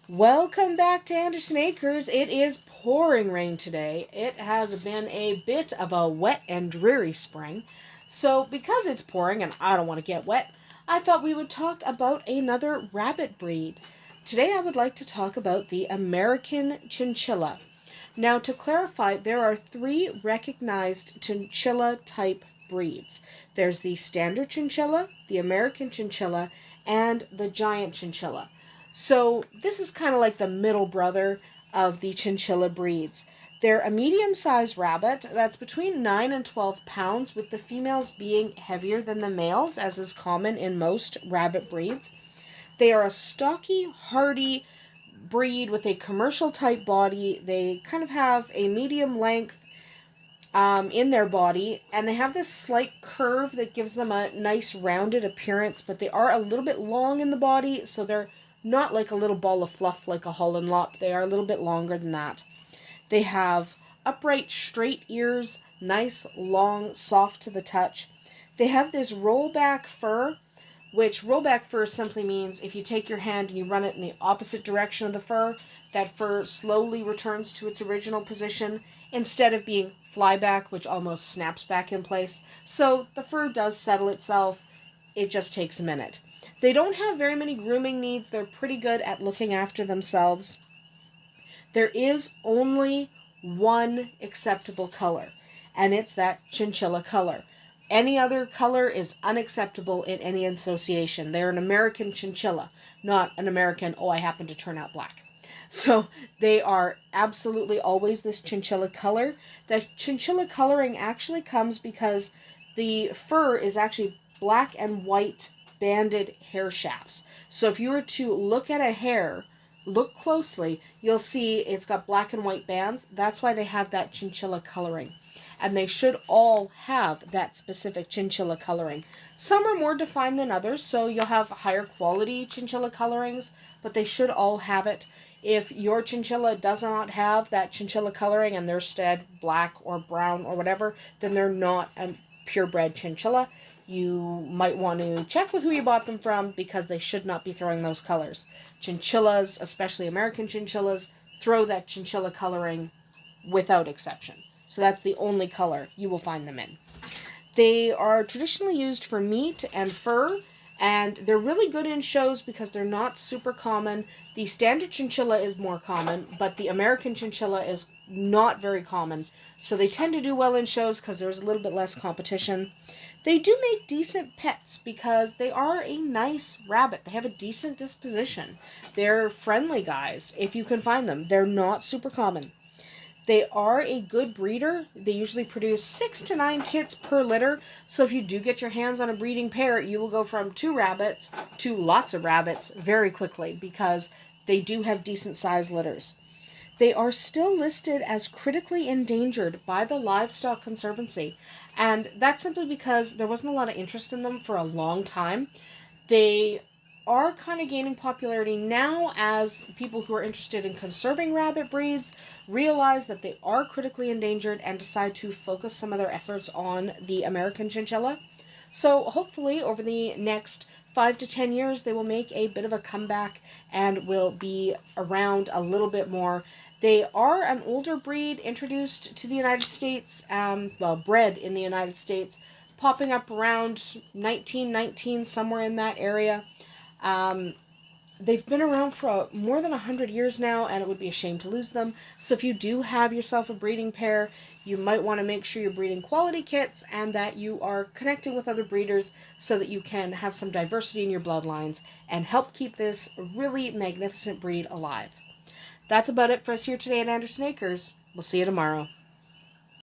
Welcome back to Andersen Acres. It is pouring rain today. It has been a bit of a wet and dreary spring. So because it's pouring and I don't want to get wet, I thought we would talk about another rabbit breed. Today I would like to talk about the American Chinchilla. Now to clarify, there are three recognized chinchilla type breeds. There's the standard chinchilla, the American chinchilla, and the giant chinchilla. So this is kind of like the middle brother of the chinchilla breeds. They're a medium-sized rabbit that's between 9 and 12 pounds, with the females being heavier than the males, as is common in most rabbit breeds. They are a stocky, hardy breed with a commercial type body. They kind of have a medium length in their body, and they have this slight curve that gives them a nice rounded appearance, but they are a little bit long in the body, so they're not like a little ball of fluff like a Holland Lop. They are a little bit longer than that. They have upright, straight ears, nice, long, soft to the touch. They have this rollback fur, which rollback fur simply means if you take your hand and you run it in the opposite direction of the fur, that fur slowly returns to its original position instead of being flyback, which almost snaps back in place. So the fur does settle itself. It just takes a minute. They don't have very many grooming needs. They're pretty good at looking after themselves. There is only one acceptable color, and it's that chinchilla color. Any other color is unacceptable in any association. They're an American chinchilla, not an American, oh, I happen to turn out black. So they are absolutely always this chinchilla color. The chinchilla coloring actually comes because the fur is actually black and white banded hair shafts. So if you were to look at a hair, look closely, you'll see it's got black and white bands. That's why they have that chinchilla coloring. And they should all have that specific chinchilla coloring. Some are more defined than others, so you'll have higher quality chinchilla colorings, but they should all have it. If your chinchilla does not have that chinchilla coloring and they're instead black or brown or whatever, then they're not a purebred chinchilla. You might want to check with who you bought them from, because they should not be throwing those colors. Chinchillas, especially American chinchillas, throw that chinchilla coloring without exception. So that's the only color you will find them in. They are traditionally used for meat and fur, and they're really good in shows because they're not super common. The standard chinchilla is more common, but the American chinchilla is not very common. So they tend to do well in shows because there's a little bit less competition. They do make decent pets because they are a nice rabbit. They have a decent disposition. They're friendly guys if you can find them. They're not super common. They are a good breeder. They usually produce 6 to 9 kits per litter. So if you do get your hands on a breeding pair, you will go from 2 rabbits to lots of rabbits very quickly because they do have decent sized litters. They are still listed as critically endangered by the Livestock Conservancy, and that's simply because there wasn't a lot of interest in them for a long time. They are kind of gaining popularity now as people who are interested in conserving rabbit breeds realize that they are critically endangered and decide to focus some of their efforts on the American chinchilla. So hopefully over the next 5 to 10 years, they will make a bit of a comeback and will be around a little bit more. They are an older breed introduced to the United States, bred in the United States, popping up around 1919, somewhere in that area. They've been around for more than 100 years now, and it would be a shame to lose them. So if you do have yourself a breeding pair, you might want to make sure you're breeding quality kits and that you are connecting with other breeders so that you can have some diversity in your bloodlines and help keep this really magnificent breed alive. That's about it for us here today at Andersen Acres. We'll see you tomorrow.